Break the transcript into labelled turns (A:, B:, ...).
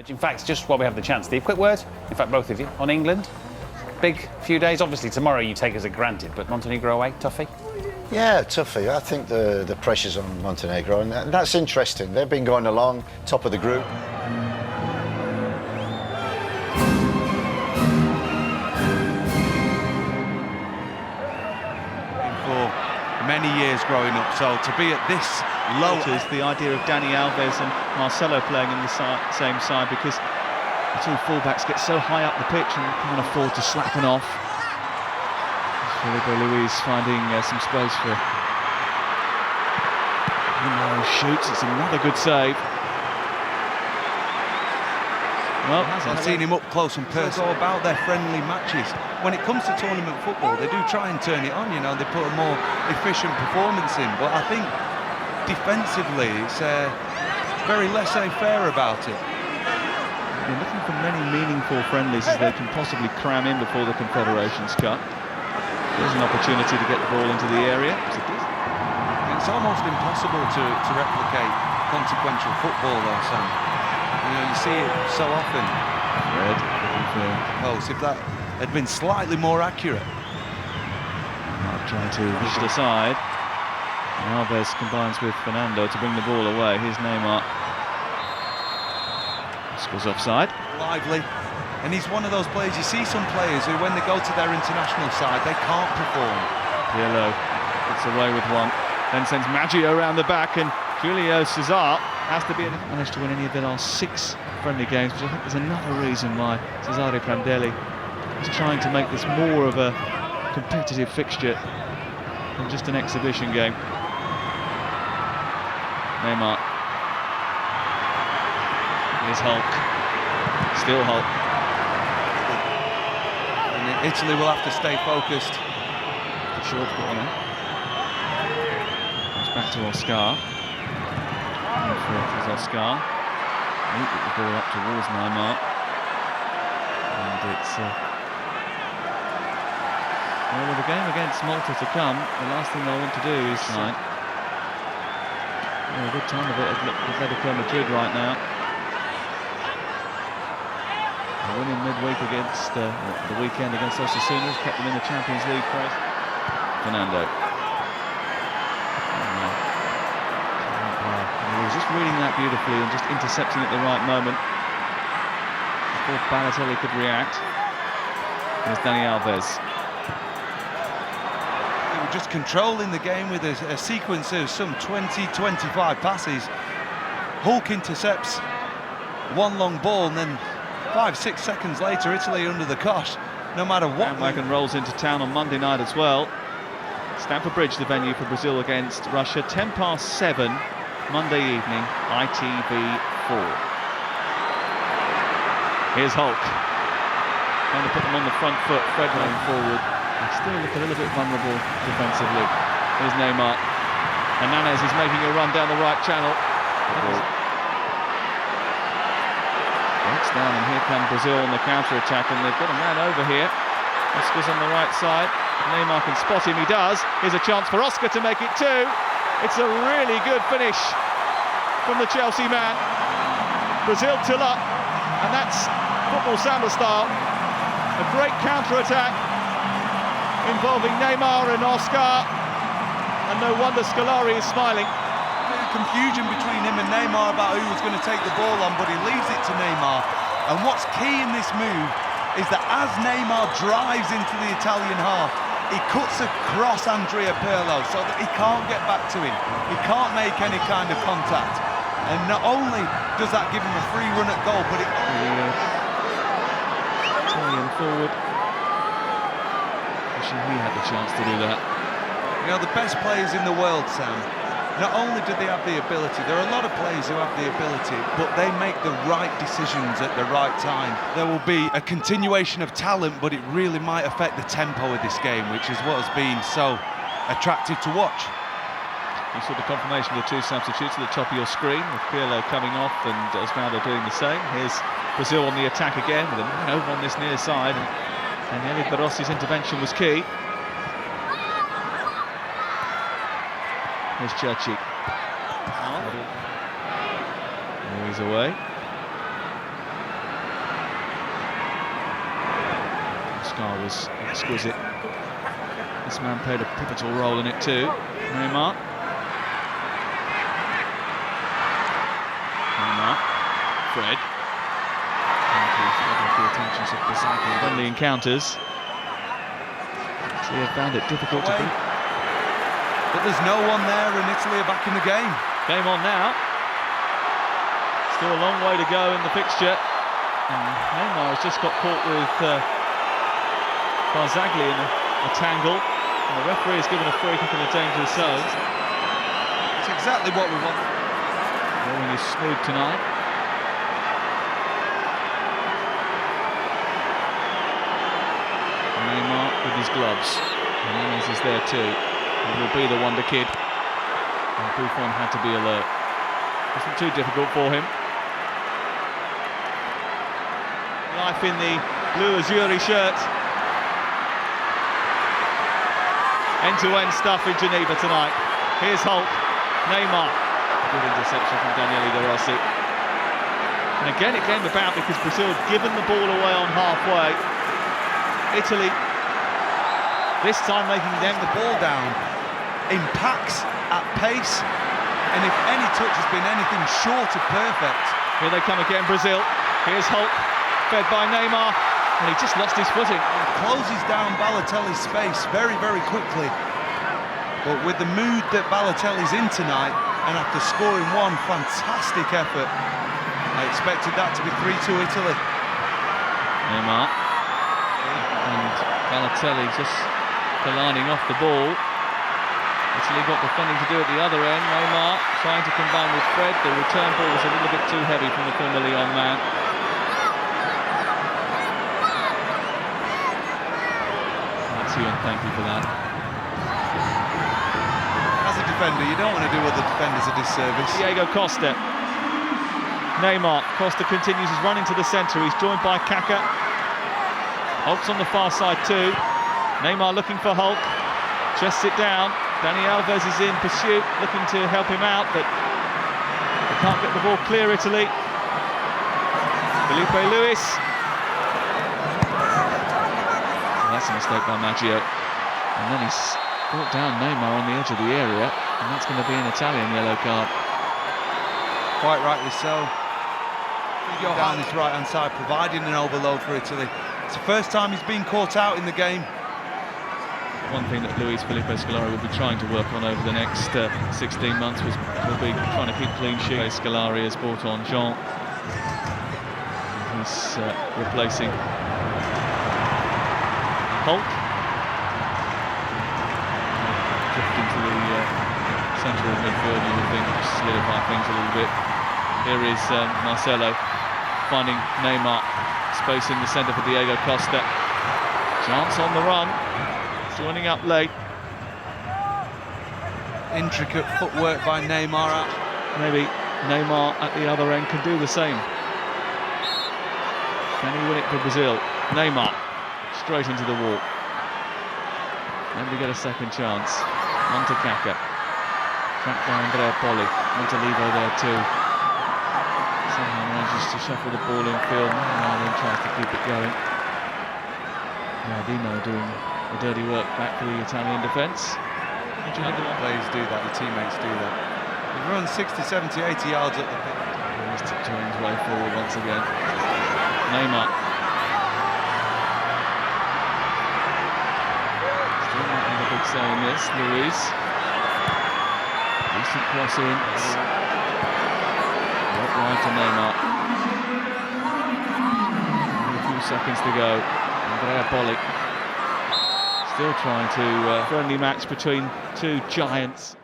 A: In fact, just while we have the chance, Steve, quick word, in fact both of you, on England. Big few days, obviously tomorrow you take as a granted, but Montenegro away, toughie?
B: Yeah, toughie. I think the pressure's on Montenegro, and that's interesting. They've been going along, top of the group.
C: For many years growing up, so to be at this low
D: is the idea of Dani Alves and Marcelo playing in the same side, because the two fullbacks get so high up the pitch and can't afford to slacken off. Filipe Luis finding some space for Neymar, who shoots. It's another good save. Well,
C: I've seen him up close and personal. Go about their friendly matches. When it comes to tournament football, they do try and turn it on, you know, they put a more efficient performance in, but I think defensively it's very laissez-faire about it.
D: They're looking for many meaningful friendlies as they can possibly cram in before the Confederations Cup. There's an opportunity to get the ball into the area.
C: It's almost impossible to replicate consequential football though, Sam. You know, you see it so often.
D: Red.
C: Close. If that had been slightly more accurate.
D: Mark trying to push it aside. And Alves combines with Fernando to bring the ball away. Here's Neymar. Scores offside.
C: Lively. And he's one of those players, you see some players who when they go to their international side, they can't perform.
D: Pirlo gets away with one. Then sends Maggio around the back, and Julio Cesar has to be managed to win any of their last 6 friendly games, which I think is another reason why Cesare Prandelli is trying to make this more of a competitive fixture than just an exhibition game. Neymar. Here's Hulk. Still Hulk.
C: And Italy will have to stay focused.
D: The short corner. Comes back to Oscar. Is Oscar. He put the ball up towards Neymar. And it's well, with the game against Malta to come, the last thing they'll want to do is a good time of it at Atletico Madrid right now. A win in midweek against the weekend against Osasuna has kept them in the Champions League race. Fernando. He was just reading that beautifully and just intercepting at the right moment before Balotelli could react. There's Dani Alves.
C: They were just controlling the game with a sequence of some 20-25 passes. Hulk intercepts one long ball, and then 5-6 seconds later, Italy under the cosh, no matter what.
D: Bandwagon rolls into town on Monday night as well. Stamford Bridge, the venue for Brazil against Russia. 7:10 Monday evening, ITV4. Here's Hulk. Trying to put them on the front foot. Fred going forward. They still look a little bit vulnerable defensively. Here's Neymar. Hernandez is making a run down the right channel. Down, and here come Brazil on the counter-attack, and they've got a man over here. Oscar's on the right side. Neymar can spot him, he does. Here's a chance for Oscar to make it 2. It's a really good finish from the Chelsea man. Brazil 2 up, and that's football samba style. A great counter-attack involving Neymar and Oscar, and no wonder Scolari is smiling.
C: Confusion between him and Neymar about who was going to take the ball on, but he leaves it to Neymar. And what's key in this move is that as Neymar drives into the Italian half, he cuts across Andrea Pirlo so that he can't get back to him. He can't make any kind of contact. And not only does that give him a free run at goal, but it...
D: Italian forward. Wishing he had the chance to do that.
C: You know, the best players in the world, Sam, not only do they have the ability, there are a lot of players who have the ability, but they make the right decisions at the right time. There will be a continuation of talent, but it really might affect the tempo of this game, which is what has been so attractive to watch.
D: You saw the confirmation of the 2 substitutes at the top of your screen, with Pirlo coming off and Osvaldo doing the same. Here's Brazil on the attack again, with a man over on this near side, and Eli Barossi's intervention was key. Here's Churchy. He's away. Oscar was exquisite. This man played a pivotal role in it too. Neymar. Fred. The attentions of Bazzagli. Friendly encounters. Italy have found it difficult to beat.
C: But there's no one there, and Italy are back in the game.
D: Game on now. Still a long way to go in the fixture. And Neymar has just got caught with Bazzagli in a tangle. And the referee has given a free kick in a dangerous zone.
C: It's exactly what we want.
D: Going is smooth tonight. Neymar with his gloves. Hernandez is there too. He will be the wonder kid. And Buffon had to be alert. Wasn't too difficult for him. Life in the blue Azzurri shirt. End-to-end stuff in Geneva tonight. Here's Hulk. Neymar. Good interception from Daniele De Rossi. And again it came about because Brazil had given the ball away on halfway. Italy, this time making them
C: The ball down in packs at pace, and if any touch has been anything short of perfect.
D: Here they come again, Brazil. Here's Hulk, fed by Neymar, and he just lost his footing.
C: Closes down Balotelli's space very, very quickly. But with the mood that Balotelli's in tonight, and after scoring one fantastic effort, I expected that to be 3-2 Italy.
D: Neymar. And Balotelli just lining off the ball. Italy got defending to do at the other end. Neymar trying to combine with Fred. The return ball was a little bit too heavy from the former Lyon man. That's you, and thank you for that.
C: As a defender, you don't want to do other defenders a disservice.
D: Diego Costa. Neymar. Costa continues his run into the centre. He's joined by Kaka. Hulk's on the far side too. Neymar looking for Hulk. Chests it down. Dani Alves is in pursuit, looking to help him out, but they can't get the ball clear, Italy. Felipe Luis. Well, that's a mistake by Maggio. And then he's brought down Neymar on the edge of the area, and that's going to be an Italian yellow card.
C: Quite rightly so. Down his right-hand side, providing an overload for Italy. It's the first time he's been caught out in the game.
D: One thing that Luis Felipe Scolari will be trying to work on over the next 16 months will be trying to keep clean sheets. Scolari has brought on Jean. He's replacing Hulk. Drift into the centre of midfield, you would think, just solidify things a little bit. Here is Marcelo finding Neymar. Space in the centre for Diego Costa. Chance on the run. Joining up late.
C: Intricate footwork by Neymar.
D: Maybe Neymar at the other end can do the same. Can he win it for Brazil? Neymar straight into the wall. Maybe get a second chance. On to Kaka. Trapped by Andrea Poli. Montolivo there too. Somehow manages to shuffle the ball in field. Now then tries to keep it going. Dino doing the dirty work back for the Italian defence.
C: What do you think the players do that, the teammates do that? He runs 60, 70, 80 yards up the pitch.
D: He's tiptoeing his way forward once again. Neymar. Still might have a big say in this. Luis. Decent cross in. Right wide to Neymar. Only a few seconds to go. Andrea Poli. Still trying to friendly match between two giants.